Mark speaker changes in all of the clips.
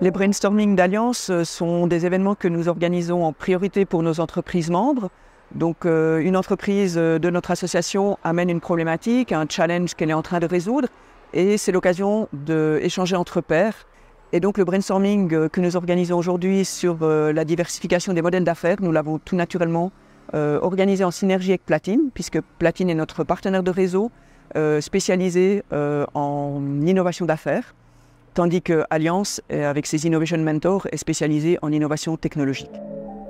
Speaker 1: Les brainstorming d'Alliance sont des événements que nous organisons en priorité pour nos entreprises membres. Donc, une entreprise de notre association amène une problématique, un challenge qu'elle est en train de résoudre, et c'est l'occasion d'échanger entre pairs. Et donc, le brainstorming que nous organisons aujourd'hui sur la diversification des modèles d'affaires, nous l'avons tout naturellement organisé en synergie avec Platine, puisque Platine est notre partenaire de réseau spécialisé en innovation d'affaires. Tandis que Alliance, avec ses Innovation Mentors, est spécialisée en innovation technologique.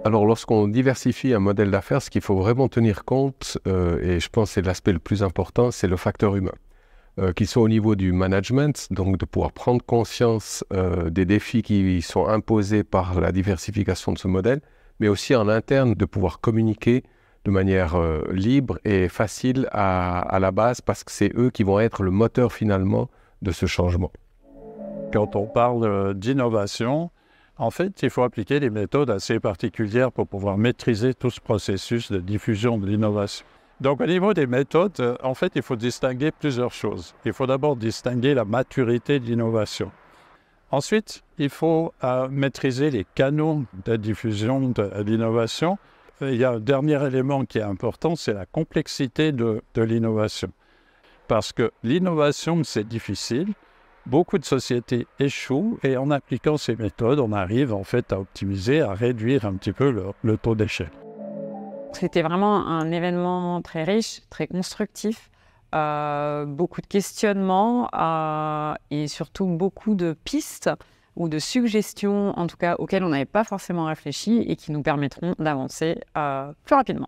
Speaker 2: Alors, lorsqu'on diversifie un modèle d'affaires, ce qu'il faut vraiment tenir compte, et je pense que c'est l'aspect le plus important, c'est le facteur humain. Qu'il soit au niveau du management, donc de pouvoir prendre conscience des défis qui sont imposés par la diversification de ce modèle, mais aussi en interne de pouvoir communiquer de manière libre et facile à la base, parce que c'est eux qui vont être le moteur finalement de ce changement.
Speaker 3: Quand on parle d'innovation, en fait, il faut appliquer des méthodes assez particulières pour pouvoir maîtriser tout ce processus de diffusion de l'innovation. Donc, au niveau des méthodes, en fait, il faut distinguer plusieurs choses. Il faut d'abord distinguer la maturité de l'innovation. Ensuite, il faut maîtriser les canaux de diffusion de l'innovation. Il y a un dernier élément qui est important, c'est la complexité de l'innovation. Parce que l'innovation, c'est difficile. Beaucoup de sociétés échouent et en appliquant ces méthodes, on arrive en fait à optimiser, à réduire un petit peu le taux d'échec.
Speaker 4: C'était vraiment un événement très riche, très constructif, beaucoup de questionnements et surtout beaucoup de pistes ou de suggestions, en tout cas auxquelles on n'avait pas forcément réfléchi et qui nous permettront d'avancer plus rapidement.